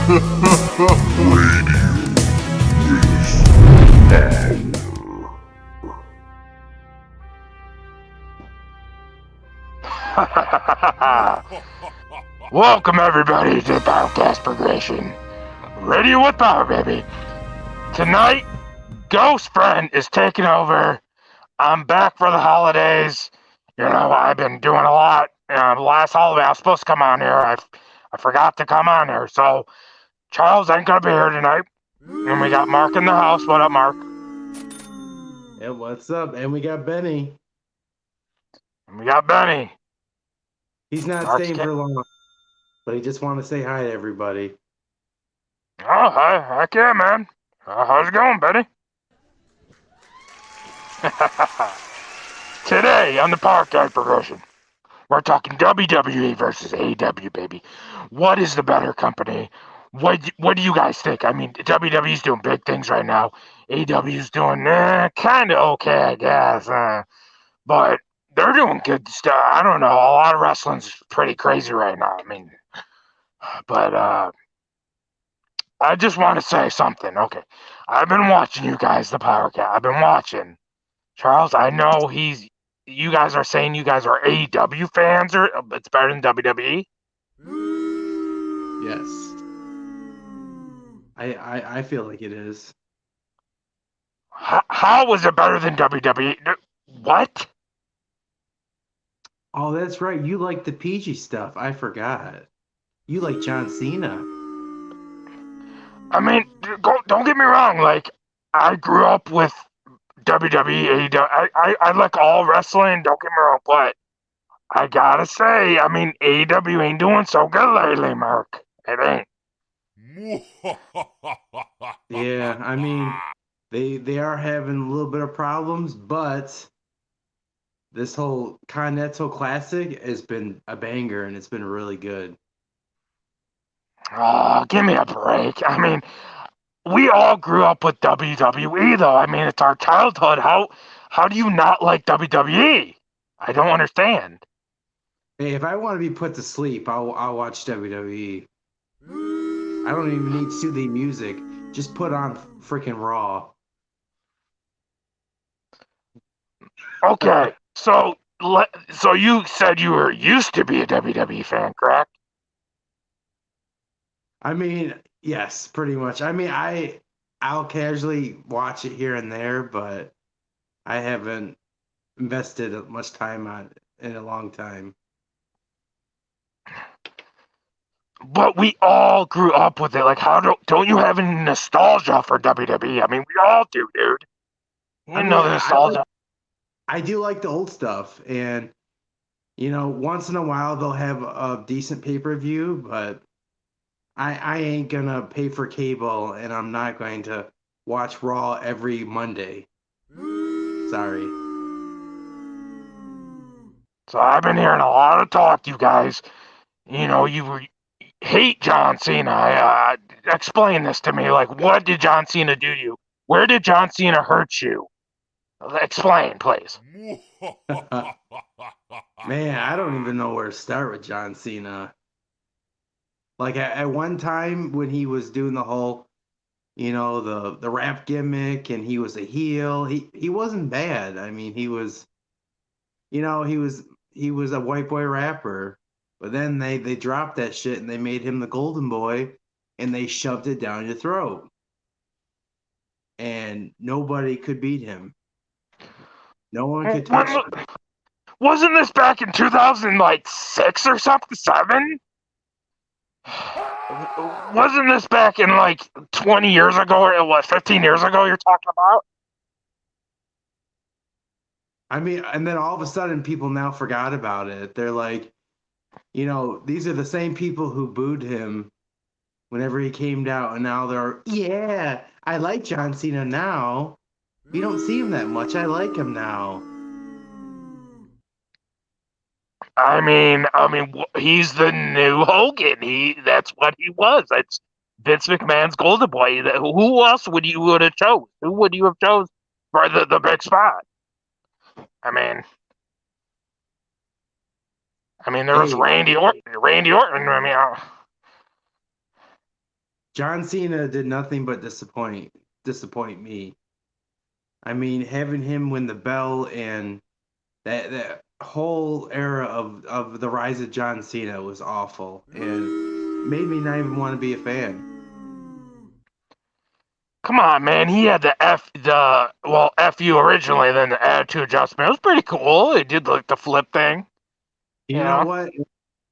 Welcome everybody to PowerKast Progression. Radio with power, baby. Tonight, Ghost Friend is taking over. I'm back for the holidays. You know, I've been doing a lot. The last holiday I was supposed to come on here. I forgot to come on here. So Charles ain't gonna be here tonight. And we got Mark in the house. What up, Mark? Yeah, what's up? And we got Benny. And we got Benny. He's not Mark's staying for long, but he just wanted to say hi to everybody. Oh, hi. Heck yeah, man. How's it going, Benny? Today on the PowerKast Progression, we're talking WWE versus AEW, baby. What is the better company? What do you guys think? I mean, WWE's doing big things right now. AEW's doing kind of okay, I guess. But they're doing good stuff. I don't know. A lot of wrestling's pretty crazy right now. I mean, but I just want to say something. Okay, I've been watching you guys, the PowerKast. I've been watching. Charles, I know you guys are saying you guys are AEW fans, or it's better than WWE. Yes. I feel like it is. How was it better than WWE? What? Oh, that's right. You like the PG stuff. I forgot. You like John Cena. I mean, don't get me wrong. Like, I grew up with WWE, AEW. I like all wrestling. Don't get me wrong, but I gotta say, I mean, AEW ain't doing so good lately, Mark. It ain't. Yeah, I mean, they are having a little bit of problems, but this whole Continental Classic has been a banger and it's been really good. Oh, give me a break. I mean, we all grew up with WWE, though. I mean, it's our childhood. How do you not like WWE? I don't understand. Hey, if I want to be put to sleep, I'll watch WWE. I don't even need soothing music. Just put on freaking Raw. Okay, so you said you were used to be a WWE fan, correct? I mean, yes, pretty much. I mean, I'll casually watch it here and there, but I haven't invested much time on it in a long time. But we all grew up with it. Like, how don't you have any nostalgia for WWE? I mean, we all do, dude. I You mean, know the nostalgia. I do like the old stuff, and once in a while they'll have a decent pay-per-view, but I ain't gonna pay for cable, and I'm not going to watch Raw every Monday. Sorry. So I've been hearing a lot of talk, you guys. You hate John Cena. Explain this to me. Like, what did John Cena do to you? Where did John Cena hurt you? Explain, please. Man, I don't even know where to start with John Cena. Like at one time when he was doing the whole, the rap gimmick and he was a heel, he wasn't bad. I mean, he was, he was a white boy rapper. But then they dropped that shit and they made him the golden boy and they shoved it down your throat. And nobody could beat him. No one could touch him. Wasn't this back in 2006 or something? 7? Wasn't this back in like 20 years ago or what, 15 years ago you're talking about? I mean, and then all of a sudden people now forgot about it. They're like, these are the same people who booed him whenever he came down, and now they're, yeah, I like John Cena now. We don't see him that much. I like him now. I mean, he's the new Hogan. That's what he was. That's Vince McMahon's golden boy. Who else would have chose? Who would you have chose for the big spot? I mean, there was Hey, Randy Orton. I mean, John Cena did nothing but disappoint me. I mean, having him win the belt and that whole era of the rise of John Cena was awful and made me not even want to be a fan. Come on, man. He had F you originally, then the attitude adjustment. It was pretty cool. He did like the flip thing. You know what?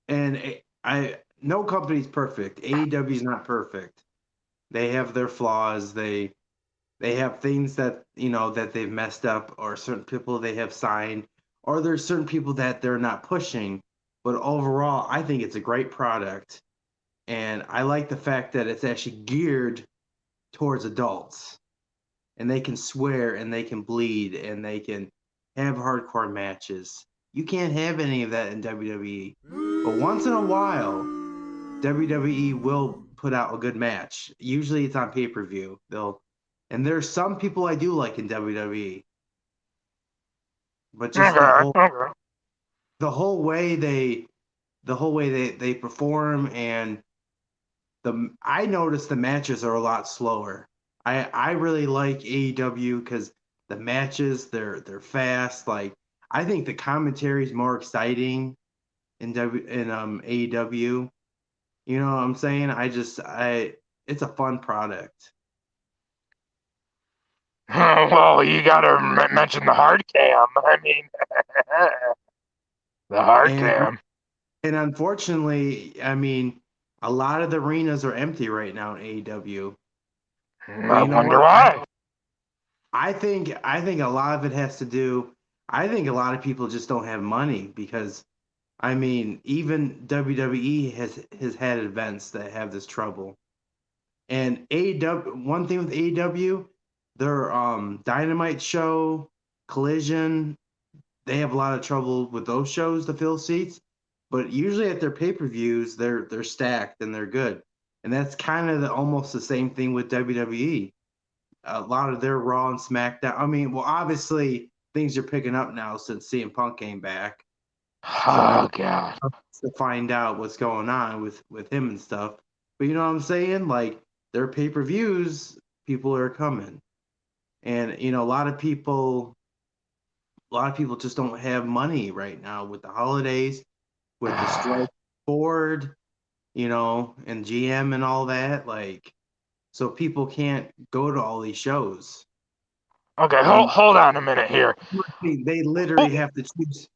And no company's perfect. AEW is not perfect. They have their flaws. They have things that that they've messed up, or certain people they have signed, or there's certain people that they're not pushing. But overall, I think it's a great product, and I like the fact that it's actually geared towards adults, and they can swear and they can bleed and they can have hardcore matches. You can't have any of that in WWE. But once in a while, WWE will put out a good match. Usually it's on pay-per-view. And there's some people I do like in WWE. But just Okay. the whole way they perform, and I notice the matches are a lot slower. I really like AEW because the matches they're fast. Like, I think the commentary is more exciting in AEW. You know what I'm saying? It's a fun product. Well, you gotta mention the hard cam. I mean, the hard And cam. and unfortunately, I mean, a lot of the arenas are empty right now in AEW. But I you know wonder what? why. I think a lot of it has to do. I think a lot of people just don't have money because, I mean, even WWE has had events that have this trouble. And AEW, one thing with AEW, their Dynamite show, Collision, they have a lot of trouble with those shows to fill seats. But usually at their pay-per-views, they're stacked and they're good. And that's kind of almost the same thing with WWE. A lot of their Raw and SmackDown. I mean, well, obviously things are picking up now since CM Punk came back. Oh So god. to find out what's going on with him and stuff. But you know what I'm saying? Like, their pay-per-views, people are coming. And a lot of people just don't have money right now with the holidays, with the strike board, and GM and all that. Like, so people can't go to all these shows. Okay, And hold on a minute here. they literally have to choose,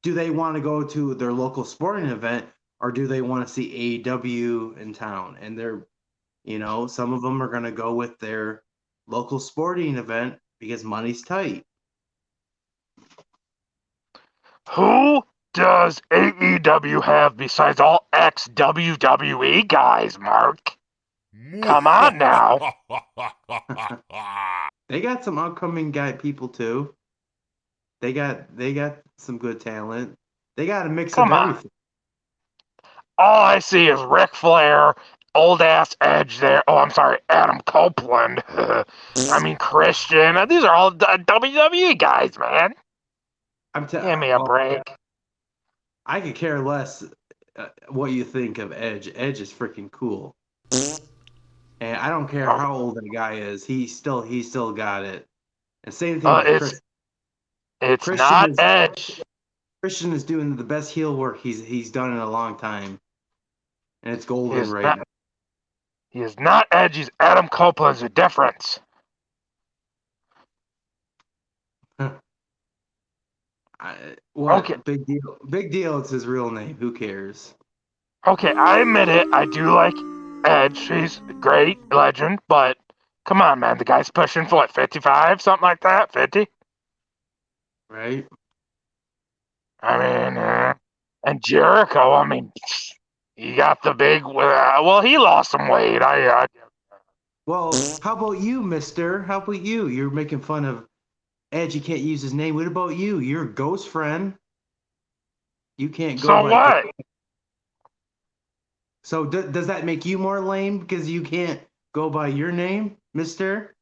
do they want to go to their local sporting event, or do they want to see AEW in town? And some of them are going to go with their local sporting event because money's tight. Who does AEW have besides all ex WWE guys, Mark? Come on now. They got some upcoming guy people too. They got some good talent. They got a mix of Come on. everything. All I see is Ric Flair, old ass Edge there. Oh, I'm sorry, Adam Copeland. I mean, Christian. These are all WWE guys, man. Give me a Well, break. I could care less what you think of Edge. Edge is freaking cool, and I don't care Oh, how old that guy is. He still got it. And same thing with it's Chris. Christian not is Edge. Christian is doing the best heel work he's done in a long time, and it's He golden is right not. He is not Edge. He's Adam Copeland's a difference. now. Okay, What big deal? Big deal. It's his real name. Who cares? okay, I admit it. I do like Edge. He's a great legend, but come on, man. The guy's pushing for what, 55, something like that? 50? Right? I mean, and Jericho. I mean, he got the big. Well, he lost some weight. Well, how about you, Mister? How about you? You're making fun of Edge. You can't use his name. What about you? You're a ghost friend. You can't go So by. what? So does that make you more lame because you can't go by your name, Mister?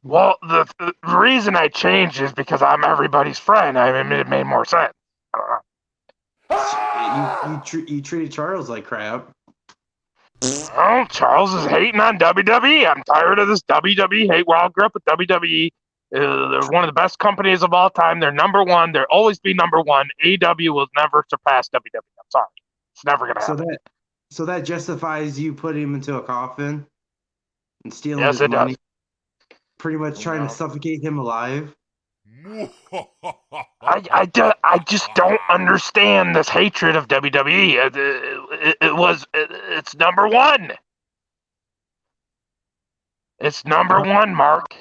Well, the reason I changed is because I'm everybody's friend. I mean, it made more sense. You treated Charles like crap. Oh, Charles is hating on WWE. I'm tired of this WWE hate. We all grew up with WWE. They're one of the best companies of all time. They're number one. They'll always be number one. AEW will never surpass WWE. I'm sorry. It's never going to So happen. that justifies you putting him into a coffin and stealing Yes, his it money, does. pretty much trying to suffocate him alive. I just don't understand this hatred of WWE. It's number one. It's number one, Mark.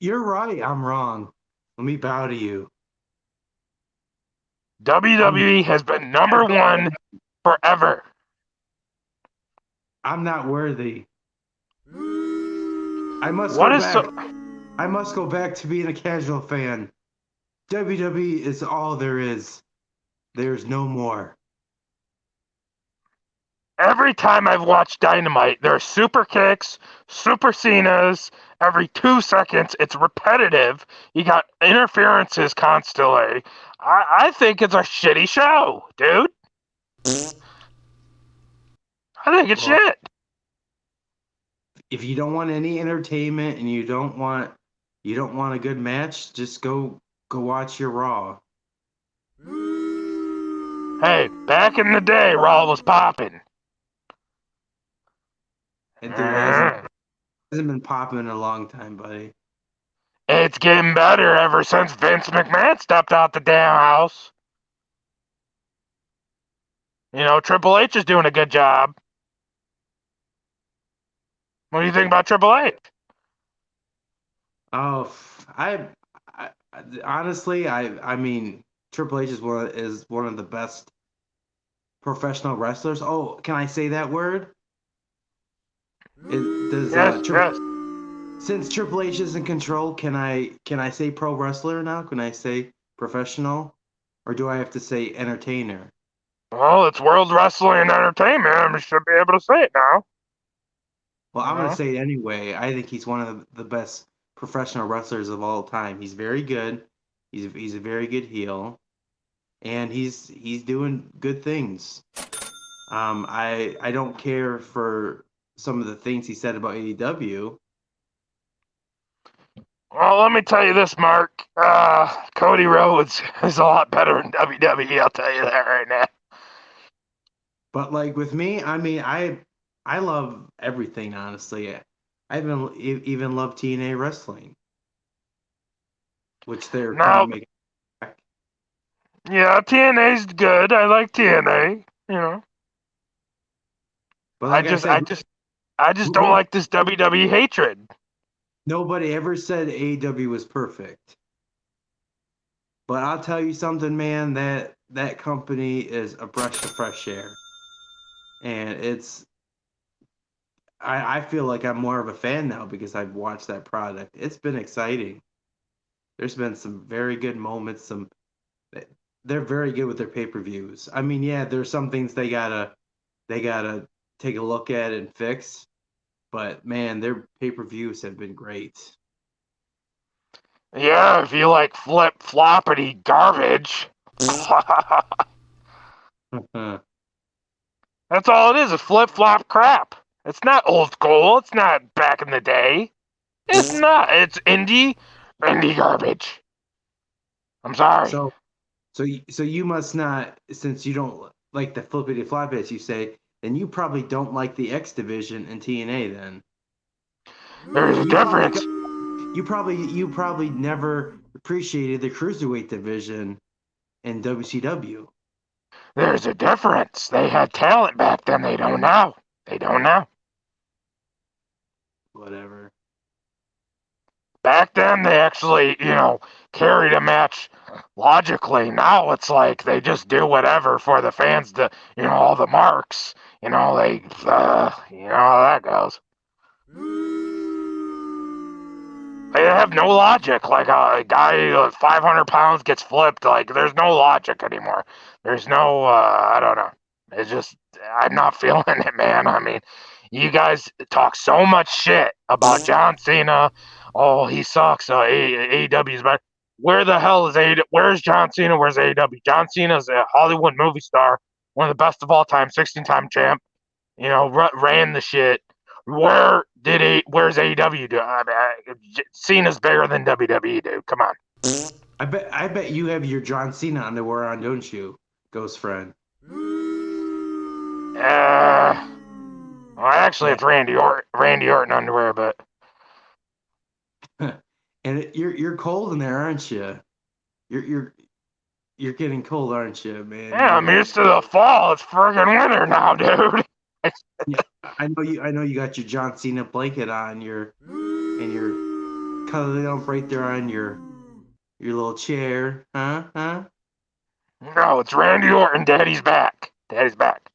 You're right. I'm wrong. Let me bow to you. WWE has been number one forever. I'm not worthy. I must What go is back. so? I must go back to being a casual fan. WWE is all there is. There's no more. Every time I've watched Dynamite, there are super kicks, super Cenas. Every 2 seconds, it's repetitive. You got interferences constantly. I think it's a shitty show, dude. I think it's Well, shit. if you don't want any entertainment and you don't want a good match, just go watch your Raw. Hey, back in the day, Raw was popping. It hasn't been popping in a long time, buddy. It's getting better ever since Vince McMahon stepped out the damn house. You know, Triple H is doing a good job. What do you think about Triple H? Oh, I honestly, I mean, Triple H is one of the best professional wrestlers. Oh, can I say that word? Does Yes, yes. since Triple H is in control, can I say pro wrestler now? Can I say professional, or do I have to say entertainer? Well, it's World Wrestling and Entertainment. I should be able to say it now. Well, You I'm gonna know? say it anyway. I think he's one of the best professional wrestlers of all time. He's very good. He's a very good heel, and he's doing good things. I don't care for some of the things he said about AEW. Well, let me tell you this, Mark. Cody Rhodes is a lot better in WWE. I'll tell you that right now. But like with me, I mean, I love everything. Honestly, I even love TNA wrestling, which they're kind of Now, making back. yeah, TNA's good. I like TNA. You know, But I like I just, said, I just, I just don't no, like this WWE hatred. nobody ever said AEW was perfect. But I'll tell you something, man. That company is a breath of fresh air, and I feel like I'm more of a fan now because I've watched that product. It's been exciting. There's been some very good moments. They're very good with their pay-per-views. I mean, yeah, there's some things they gotta take a look at and fix, but man, their pay-per-views have been great. Yeah, if you like flip floppity garbage. That's all it is flip flop crap. It's not old school. It's not back in the day. It's not. It's indie garbage. I'm sorry. So so you must not, since you don't like the flippity flop as you say, then you probably don't like the X division in TNA then. There's a And difference. you probably never appreciated the cruiserweight division in WCW. There's a difference. They had talent back then. They don't now. They don't now. Whatever. Back then, they actually, carried a match logically. Now it's like they just do whatever for the fans to, all the marks. You know how that goes. They have no logic. Like a guy 500 pounds gets flipped. Like there's no logic anymore. There's no. I don't know. It's just I'm not feeling it, man. I mean, you guys talk so much shit about John Cena. Oh, he sucks. AEW's better. Where the hell is AEW? Where's John Cena? Where's AEW? John Cena's a Hollywood movie star, one of the best of all time, 16-time champ. ran the shit. Where's AEW do? Cena's bigger than WWE, dude. Come on. I bet you have your John Cena underwear on, don't you, Ghost Friend? Well, actually, Yeah. it's Randy Orton underwear, but And you're cold in there, aren't you? You're getting cold, aren't you, man? yeah, I'm used to the fall. It's friggin' winter now, dude. Yeah, I know you got your John Cena blanket on and you're cuddling up right there on your little chair, huh? No, it's Randy Orton. Daddy's back. Daddy's back.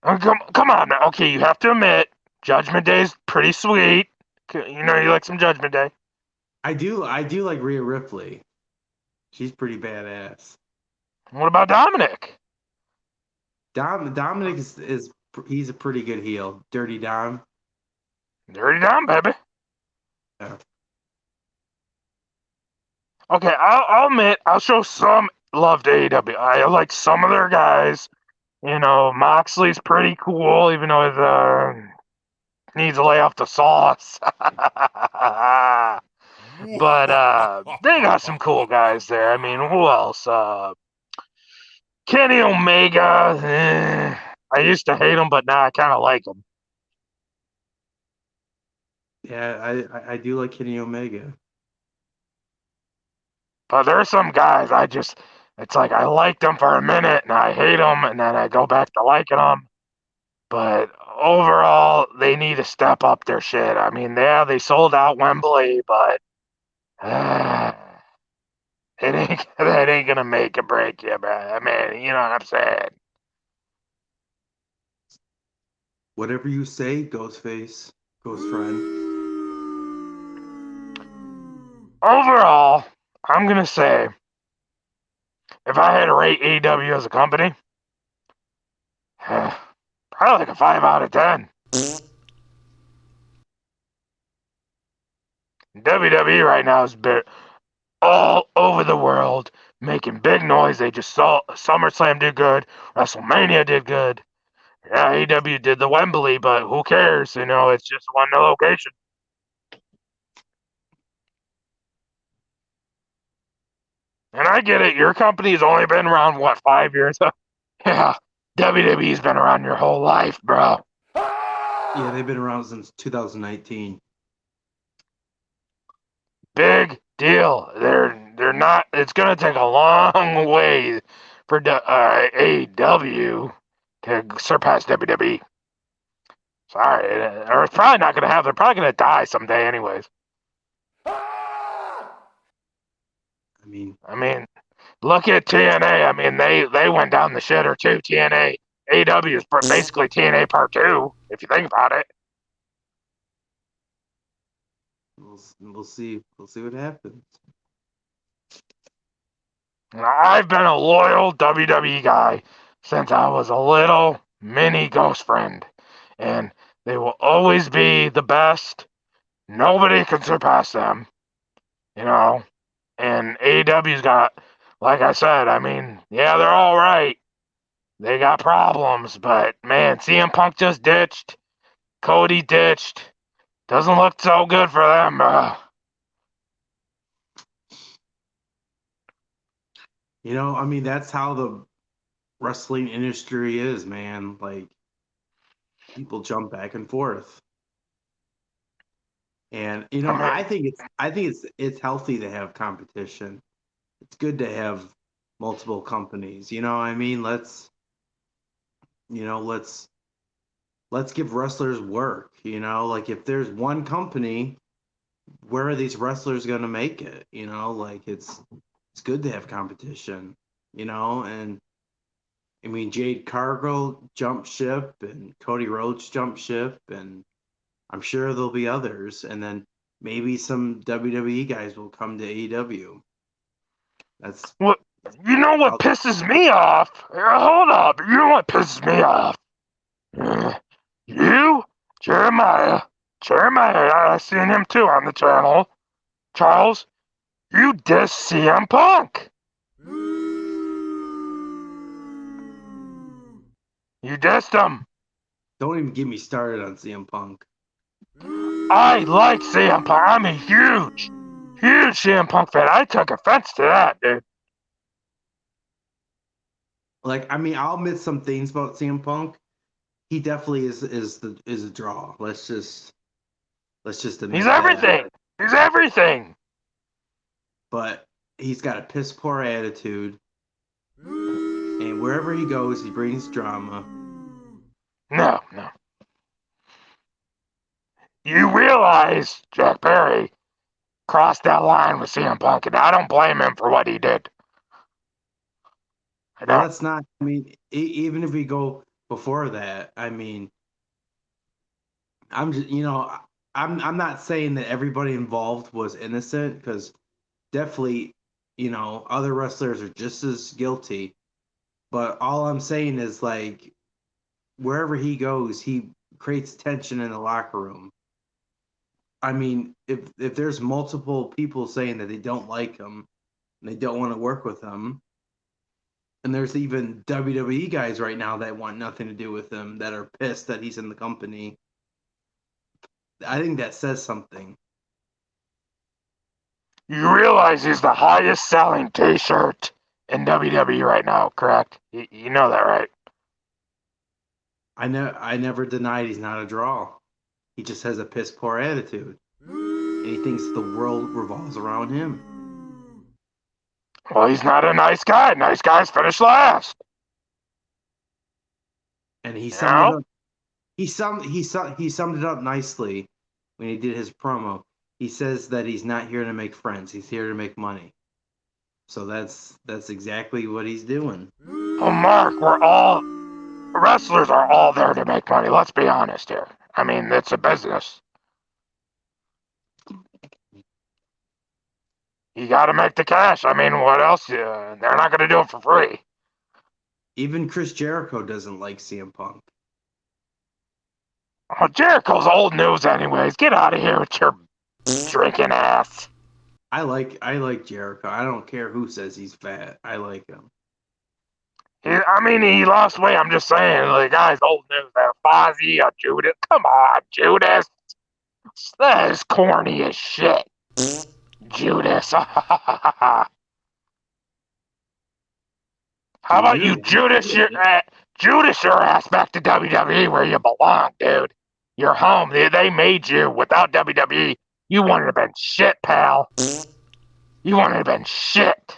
Come on now. Okay, you have to admit, Judgment Day's pretty sweet. You like some Judgment Day. I do like Rhea Ripley. She's pretty badass. What about Dominic? Dominic is he's a pretty good heel. Dirty Dom. Dirty Dom, baby. Yeah. Okay, I'll admit, I'll show some love to AEW. I like some of their guys. Moxley's pretty cool, even though he needs to lay off the sauce. But they got some cool guys there. I mean, who else? Kenny Omega. I used to hate him, but now I kind of like him. Yeah, I do like Kenny Omega. But there are some guys it's like I liked them for a minute and I hate them, and then I go back to liking them. But overall, they need to step up their shit. I mean, yeah, they sold out Wembley, but that ain't gonna make or break you, bro. I mean, you know what I'm saying? Whatever you say, Ghostface, Ghost Friend. Overall, I'm gonna say, if I had to rate AEW as a company, probably like a 5 out of 10. WWE right now is all over the world making big noise. They just saw SummerSlam did good, WrestleMania did good. Yeah, AEW did the Wembley, but who cares? It's just one location. And I get it. Your company's only been around, what, 5 years? Yeah, WWE's been around your whole life, bro. Yeah, they've been around since 2019. Big deal. They're not. It's gonna take a long way for AEW to surpass WWE. Sorry, or it's probably not gonna happen. They're probably gonna die someday, anyways. I mean, look at TNA. I mean, they went down the shitter too. TNA, AEW is basically TNA Part 2, if you think about it. We'll see what happens. I've been a loyal WWE guy since I was a little mini ghost friend, and they will always be the best. Nobody can surpass them, you know. And AEW's got, like I said, I mean, yeah, they're all right. They got problems, but man, CM Punk just ditched. Cody ditched. Doesn't look so good for them, bro. I mean, that's how the wrestling industry is, man. Like, people jump back and forth. And I mean, I think it's healthy to have competition. It's good to have multiple companies. I mean, let's give wrestlers work. Like, if there's one company, where are these wrestlers going to make it? Like, it's good to have competition. And I mean, Jade Cargill jumped ship and Cody Rhodes jumped ship, and I'm sure there'll be others. And then maybe some WWE guys will come to AEW. That's what you know what pisses me off? Hold up. You know what pisses me off? You, Jeremiah, I seen him too on the channel. Charles, you diss CM Punk. You dissed him. Don't even get me started on CM Punk. I like CM Punk. I'm a huge CM Punk fan. I took offense to that, dude. Like, I mean, I'll admit some things about CM Punk. He definitely is a draw. Let's just He's admit that. everything. He's everything. But he's got a piss poor attitude, and wherever he goes, he brings drama. No, no. You realize Jack Perry crossed that line with CM Punk, and I don't blame him for what he did. I Well, don't. that's not. I mean, even if we go before that, I mean, I'm just, I'm not saying that everybody involved was innocent, because definitely, other wrestlers are just as guilty. But all I'm saying is, like, wherever he goes, he creates tension in the locker room. I mean, if there's multiple people saying that they don't like him and they don't want to work with him, and there's even WWE guys right now that want nothing to do with him, that are pissed that he's in the company, I think that says something. You realize he's the highest selling T-shirt in WWE right now, correct? You know that, right? I never denied he's not a draw. He just has a piss poor attitude, and he thinks the world revolves around him. Well, he's not a nice guy. Nice guys finish last. And he You summed it know? up. He summed it up nicely when he did his promo. He says that he's not here to make friends. He's here to make money. So that's exactly what he's doing. Well, Mark, wrestlers are all there to make money. Let's be honest here. I mean, it's a business. You got to make the cash. I mean, what else? They're not going to do it for free. Even Chris Jericho doesn't like CM Punk. Oh, Jericho's old news, anyways. Get out of here with your drinking ass. I like Jericho. I don't care who says he's fat. I like him. He lost weight. I'm just saying, the guy's old news there. Fozzy, Judas. Come on, Judas. That is corny as shit. Judas. How Dude, about you're you, an Judas? idiot. Judas your ass back to WWE where you belong, dude. You're home. They made you. Without WWE, you wouldn't have been shit, pal. You wouldn't have been shit.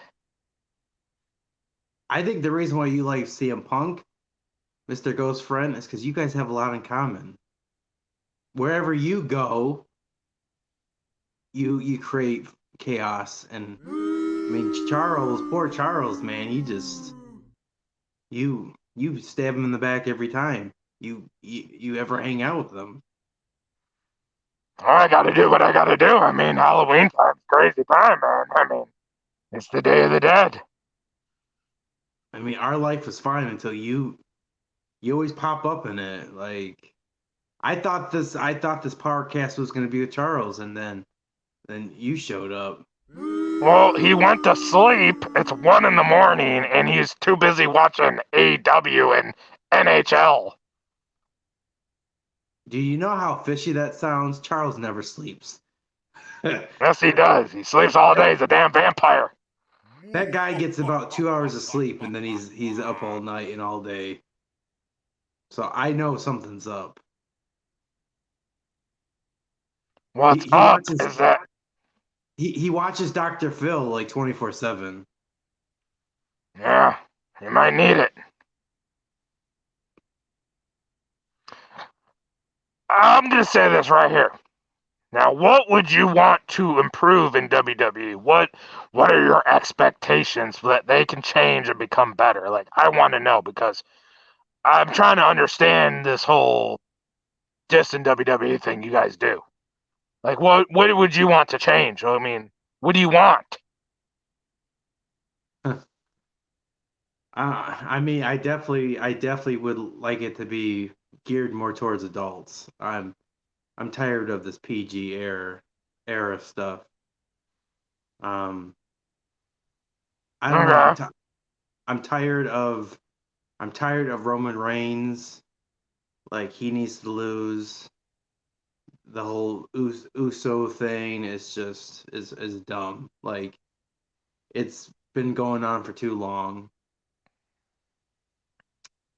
I think the reason why you like CM Punk, Mr. Ghost Friend, is because you guys have a lot in common. Wherever you go, you create chaos. And I mean, poor Charles, man, you stab him in the back every time you ever hang out with them. I gotta do what I gotta do. I mean, Halloween time's crazy time, man. I mean, it's the Day of the Dead. I mean, our life was fine until you always pop up in it. Like, I thought this PowerKast was going to be with Charles, and then you showed up. Well, he went to sleep. It's 1 in the morning, and he's too busy watching AEW and NHL. Do you know how fishy that sounds? Charles never sleeps. Yes, he does. He sleeps all day. He's a damn vampire. That guy gets about 2 hours of sleep, and then he's up all night and all day. So I know something's up. He, What's he up watches is that he watches Dr. Phil like 24/7. Yeah, you might need it. I'm going to say this right here. Now, what would you want to improve in WWE? What are your expectations so that they can change and become better? Like, I want to know because I'm trying to understand this whole dissing WWE thing you guys do. Like, what would you want to change? I mean, what do you want? I mean, I definitely would like it to be geared more towards adults. I'm tired of this PG era stuff. Um, I don't know. Okay. I'm tired of I'm tired of Roman Reigns. Like, he needs to lose. The whole Uso thing is just is dumb. Like, it's been going on for too long.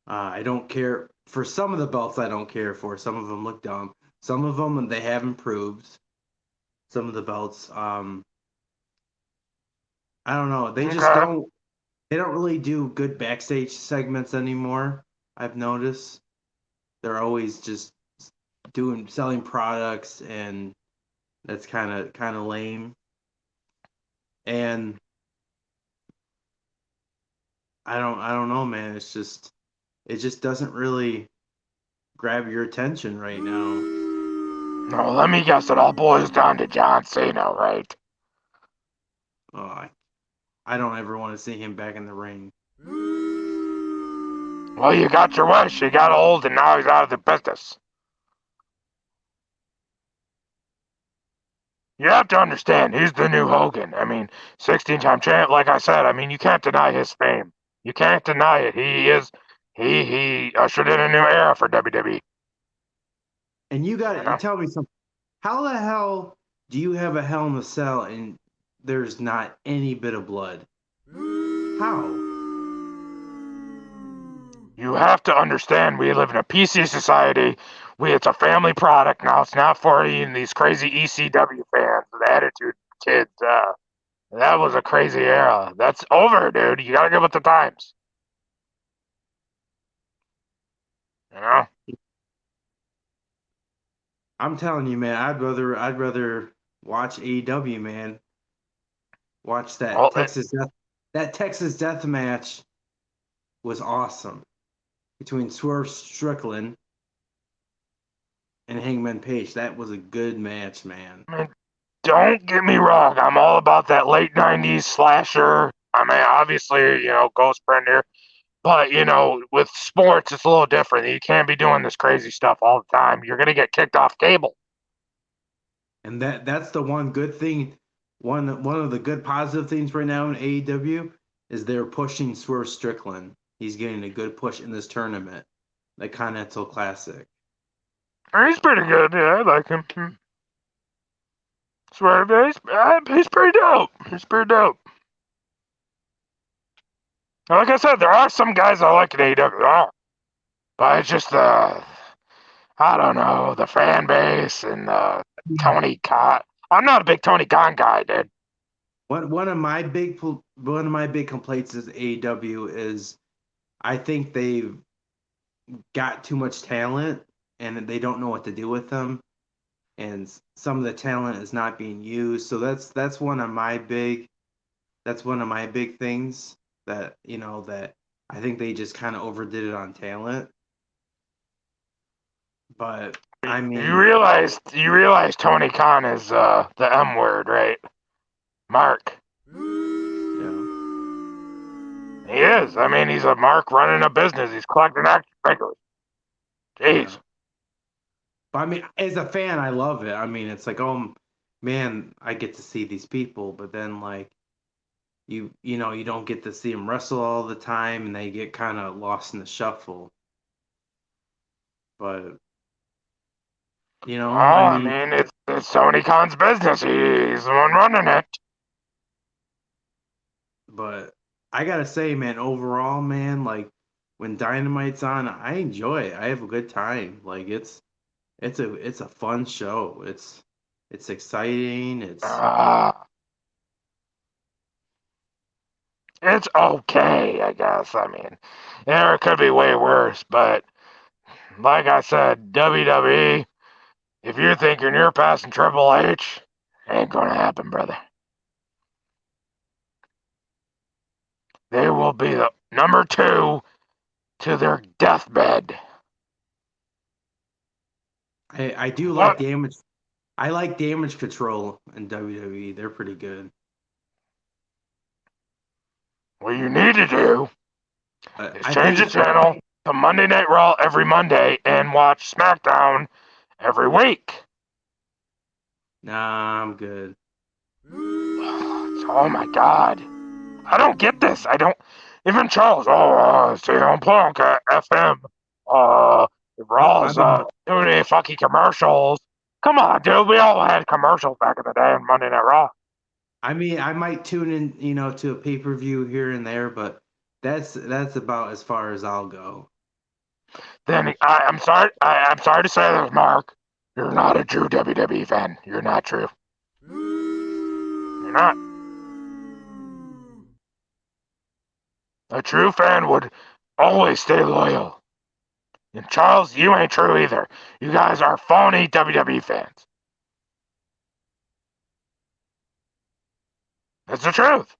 I don't care for some of the belts. I don't care for some of them look dumb. Some of them they have improved. Some of the belts, I don't know. They just Okay. don't. They don't really do good backstage segments anymore. I've noticed they're always just selling products, and that's kind of lame. And I don't know, man. It just doesn't really grab your attention right now. No, let me guess. It all boils down to John Cena, right? Oh, I don't ever want to see him back in the ring. Well, you got your wish. He got old, and now he's out of the business. You have to understand, he's the new Hogan. I mean, 16-time champ. Like I said, I mean, you can't deny his fame. You can't deny it. He is. He ushered in a new era for WWE. And you You got you know. tell me something. How the hell do you have a Hell in a Cell and there's not any bit of blood? How? You have to understand, we live in a PC society. It's a family product now. It's not for these crazy ECW fans, the Attitude Kids. That was a crazy era. That's over, dude. You gotta get with the times. You know. I'm telling you, man. I'd rather watch AEW, man. Watch Well, that Texas Death Match was awesome between Swerve Strickland and Hangman Page. That was a good match, man. I mean, don't get me wrong. I'm all about that late '90s slasher. I mean, obviously, Ghost Friend here. But, with sports, it's a little different. You can't be doing this crazy stuff all the time. You're going to get kicked off cable. And that's the one good thing. One of the good positive things right now in AEW is they're pushing Swerve Strickland. He's getting a good push in this tournament, the Continental Classic. He's pretty good. Yeah, I like him. Swear, he's pretty dope. He's pretty dope. Like I said, there are some guys I like in AEW. There are. But it's just I don't know, the fan base and Tony Khan. I'm not a big Tony Khan guy, dude. One of my big complaints is AEW is I think they've got too much talent and they don't know what to do with them, and some of the talent is not being used. So that's one of my big things that that I think they just kind of overdid it on talent. But I You mean, realize Tony Khan is the M word, right? Mark. yeah, He is. I mean, he's a Mark running a business. He's collecting action figures. yeah. Jeez. But I mean, as a fan, I love it. I mean, it's like, oh man, I get to see these people, but then like you don't get to see them wrestle all the time, and they get kind of lost in the shuffle. But Well, I I mean, mean, it's Tony Khan's business. He's the one running it. but I gotta say, man, overall, man, like when Dynamite's on, I enjoy it. I have a good time. Like it's a fun show. It's exciting. Uh, it's okay, I guess. I mean, yeah, it could be way worse, but like I said, WWE, if you're thinking you're passing Triple H, ain't gonna happen, brother. They will be the number two to their deathbed. I do like What? damage. I like Damage Control in WWE. They're pretty good. What you need to do is I change the think channel to Monday Night Raw every Monday and watch SmackDown every week. nah, I'm good. Oh my God. I don't get this. I don't. Even Charles, CM Punk at FM, I Raw's mean, doing any fucking commercials. Come on, dude, we all had commercials back in the day on Monday Night Raw. I might tune in, to a pay-per-view here and there, but that's about as far as I'll go. Then I'm sorry, I'm sorry to say this, Mark. You're not a true WWE fan. You're not true. You're not. A true fan would always stay loyal. And Charles, you ain't true either. You guys are phony WWE fans. That's the truth.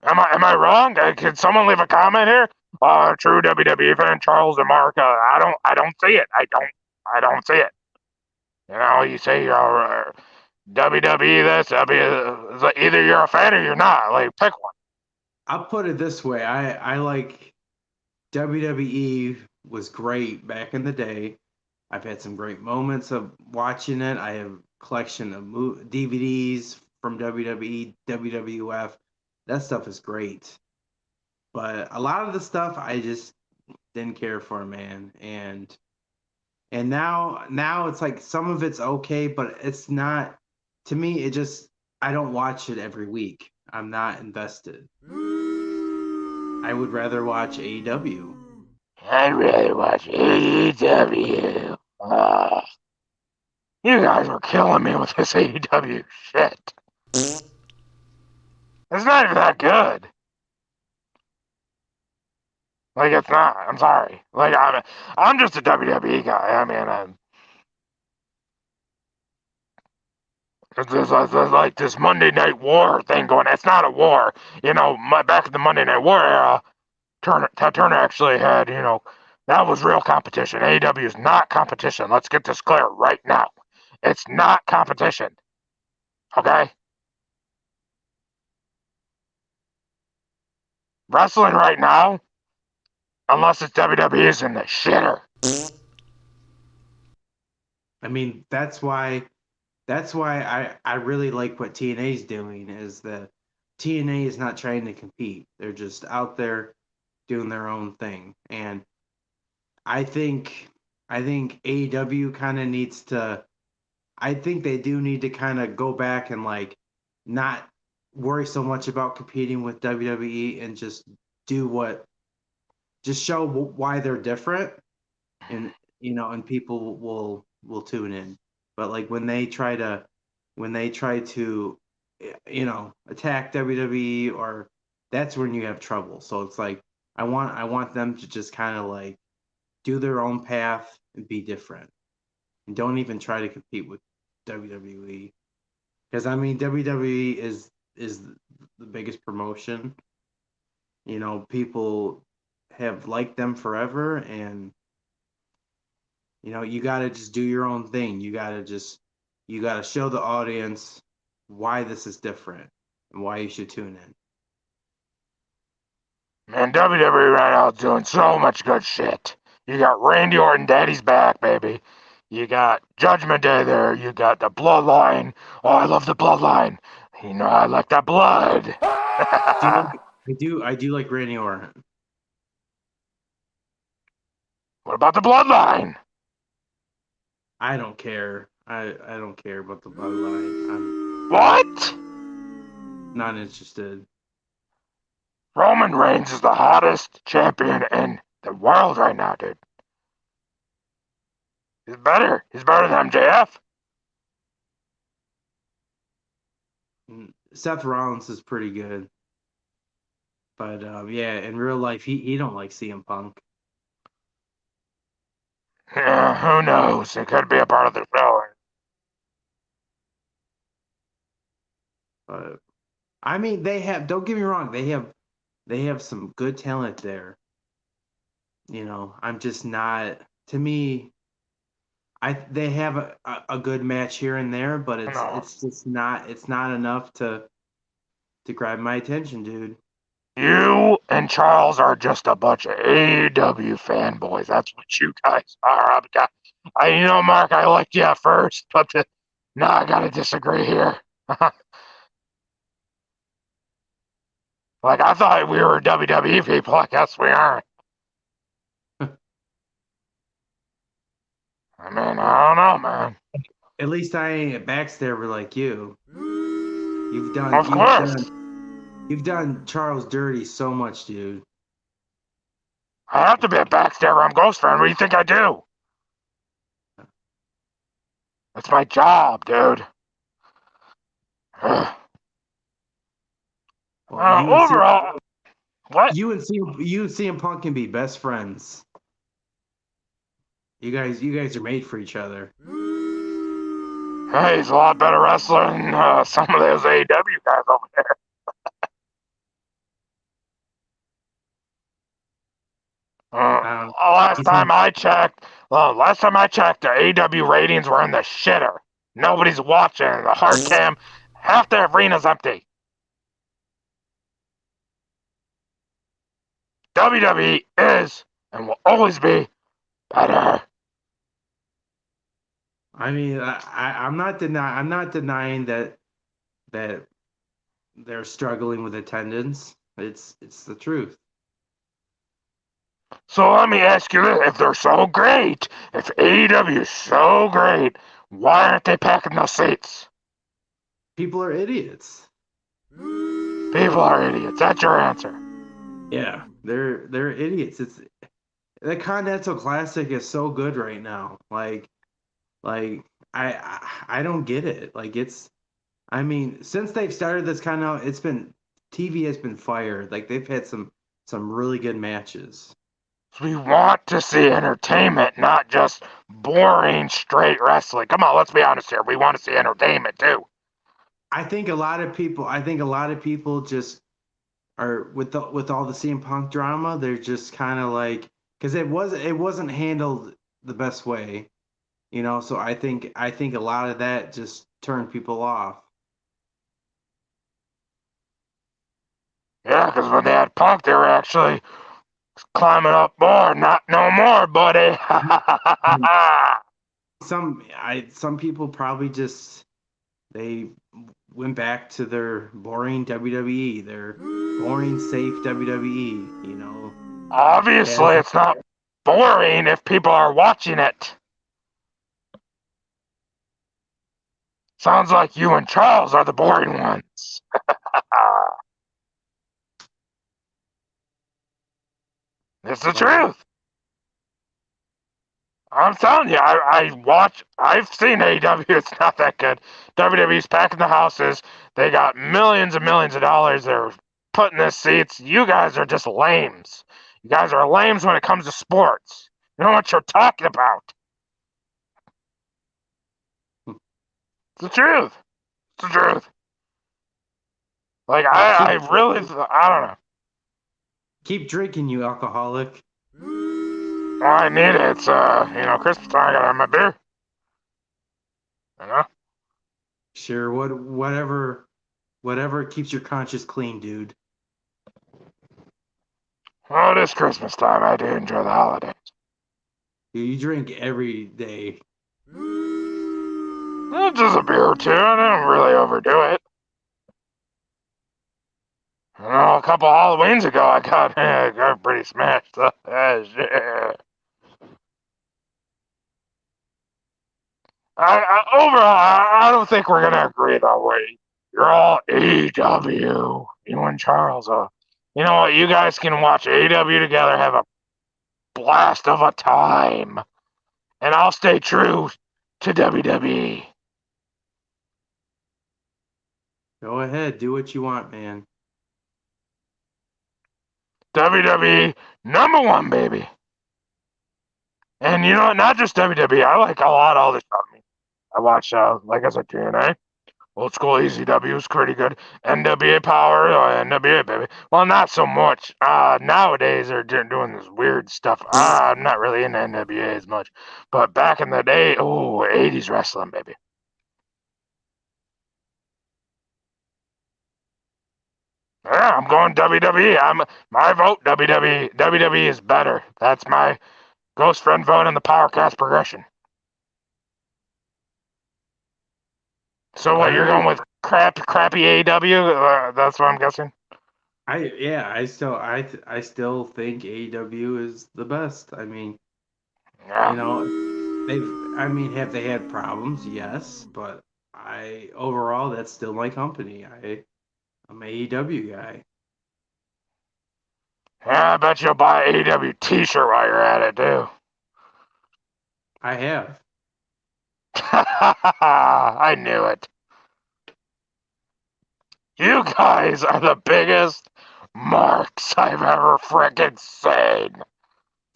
Am I wrong? Can someone leave a comment here? True WWE fan Charles and Mark. I don't see it. I don't see it. You say you're WWE this. Either you're a fan or you're not. Like, pick one. I'll put it this way: I like WWE was great back in the day. I've had some great moments of watching it. I have a collection of DVDs from WWE, WWF. That stuff is great. But a lot of the stuff I just didn't care for, man. And now it's like some of it's okay, but it's not, to me, it just, I don't watch it every week. I'm not invested. I would rather watch AEW. I'd rather watch AEW. You guys are killing me with this AEW shit. It's not even that good. Like, it's not. I'm sorry. Like, I'm just a WWE guy. I mean, there's like this Monday Night War thing going. It's not a war. Back in the Monday Night War era, Turner actually had, that was real competition. AEW is not competition. Let's get this clear right now. It's not competition. Okay? Wrestling right now, unless it's WWE, is in the shitter. I mean, that's why I really like what TNA's doing, is that TNA is not trying to compete. They're just out there doing their own thing. And I think AEW kind of needs to, I think they do need to kind of go back and like not worry so much about competing with WWE and just do what, just show why they're different, and and people will tune in. But like when they try to attack WWE, or that's when you have trouble. So it's like I want them to just kind of like do their own path and be different, and don't even try to compete with WWE, because I mean WWE is the biggest promotion. People have liked them forever, and you got to just do your own thing. You got to show the audience why this is different and why you should tune in. Man, WWE right now is doing so much good shit. You got Randy Orton, Daddy's back, baby. You got Judgment Day there. You got the Bloodline. Oh, I love the Bloodline. I like that blood. I do like Randy Orton. What about the Bloodline? I don't care. I don't care about the Bloodline. I'm What? not interested. Roman Reigns is the hottest champion in the world right now, dude. He's better. He's better than MJF. Seth Rollins is pretty good, but yeah, in real life he don't like CM Punk. Yeah, who knows? It could be a part of the show. But I mean, they have. Don't get me wrong. They have some good talent there. I'm just not. To me, they have a good match here and there, but No. it's just not. It's not enough to grab my attention, dude. You and Charles are just a bunch of AEW fanboys. That's what you guys are. Mark, I liked you at first, but now I gotta disagree here. Like, I thought we were WWE people. I guess we aren't. I mean, I don't know, man. At least I ain't a backstabber like you. You've done Of you've course. done you've done Charles dirty so much, dude. I have to be a backstabber. I'm Ghost Friend. What do you think I do? That's my job, dude. Well, you and C, Overall, what? you and CM Punk can be best friends. You guys are made for each other. Hey, he's a lot better wrestler than some of those AEW guys over there. Um, Last he's not. time I checked, the AEW ratings were in the shitter. Nobody's watching. The hard cam, half the arena's empty. WWE is and will always be better. I mean, I'm not denying that they're struggling with attendance. It's the truth. So let me ask you this: if they're so great, if AEW is so great, why aren't they packing those seats? People are idiots. People are idiots. That's your answer. Yeah, they're idiots. It's the Continental Classic is so good right now. Like I don't get it. Like it's I mean, since they've started this kind of it's been TV has been fired. Like they've had some really good matches. We want to see entertainment, not just boring straight wrestling. Come on, let's be honest here. We want to see entertainment too. I think a lot of people just are with all the CM Punk drama, they're just kind of like because it wasn't handled the best way, you know. So I think a lot of that just turned people off. Yeah, because when they had Punk, they were actually climbing up more. Not no more, buddy. And some people probably just they went back to their boring WWE, their boring safe WWE, you know. As Obviously, it's not boring if people are watching it. Sounds like you and Charles are the boring ones. It's the well, truth. I'm telling you, I've seen AEW, it's not that good. WWE's packing the houses. They got millions and millions of dollars. They're putting the seats. You guys are just lames. You guys are lames when it comes to sports. You know what you're talking about. It's the truth. It's the truth. Like, well, I really, I don't know. keep drinking, you alcoholic. Well, I need it. It's, Christmas time. I gotta have my beer. You know? Sure, whatever keeps your conscience clean, dude. Oh, it is Christmas time. I do enjoy the holidays. You drink every day. Just a beer or two. I don't really overdo it. A couple Halloweens ago, I got pretty smashed. Shit. Overall, I don't think we're gonna agree that way. You're all AEW. You and Charles. You know what? You guys can watch AEW together, have a blast of a time, and I'll stay true to WWE. Go ahead, do what you want, man. WWE #1, baby. And you know what? Not just WWE. I like a lot of other stuff. I watch, like I said, TNA. Old school ECW is pretty good. NWA Power, NWA, baby. Well, not so much. Nowadays, they're doing this weird stuff. I'm not really into NWA as much. But back in the day, 80s wrestling, baby. Yeah, I'm going WWE. My vote, WWE. WWE is better. That's my ghost friend vote in the PowerKast Progression. So All what, you're right. going with crappy AEW? That's what I'm guessing? I still think AEW is the best. I mean, Yeah. have they had problems? Yes, but I overall that's still my company. I'm an AEW guy. Yeah, I bet you'll buy an AEW t-shirt while you're at it, too. I have. I knew it. You guys are the biggest marks I've ever frickin' seen.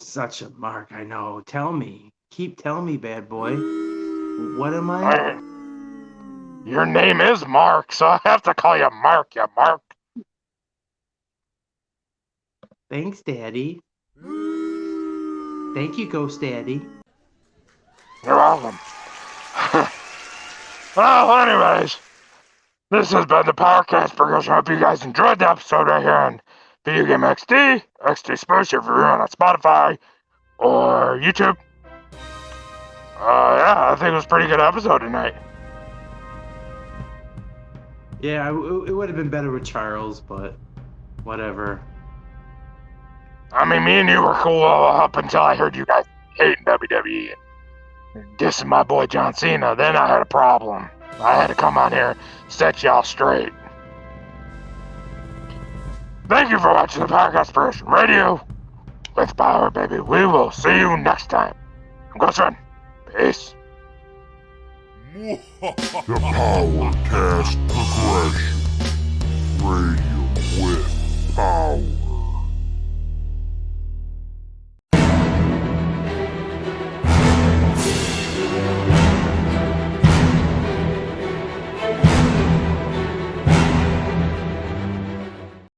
Such a mark, I know. Tell me. Keep telling me, bad boy. What am I? I mean, your name is Mark, so I have to call you Mark, you Mark. Thanks, Daddy. Thank you, Ghost Daddy. You're welcome. Well, anyways, this has been the PowerKast Progression. I hope you guys enjoyed the episode right here on Video Game XD Sports, if you're on Spotify or YouTube. Yeah, I think it was a pretty good episode tonight. Yeah, it would have been better with Charles, but whatever. I mean, me and you were cool up until I heard you guys hating WWE and dissing my boy John Cena. Then I had a problem. I had to come on here and set y'all straight. Thank you for watching the PowerKast Progression Radio with Power, baby. We will see you next time. I'm Ghost Run. Peace. The PowerKast Progression.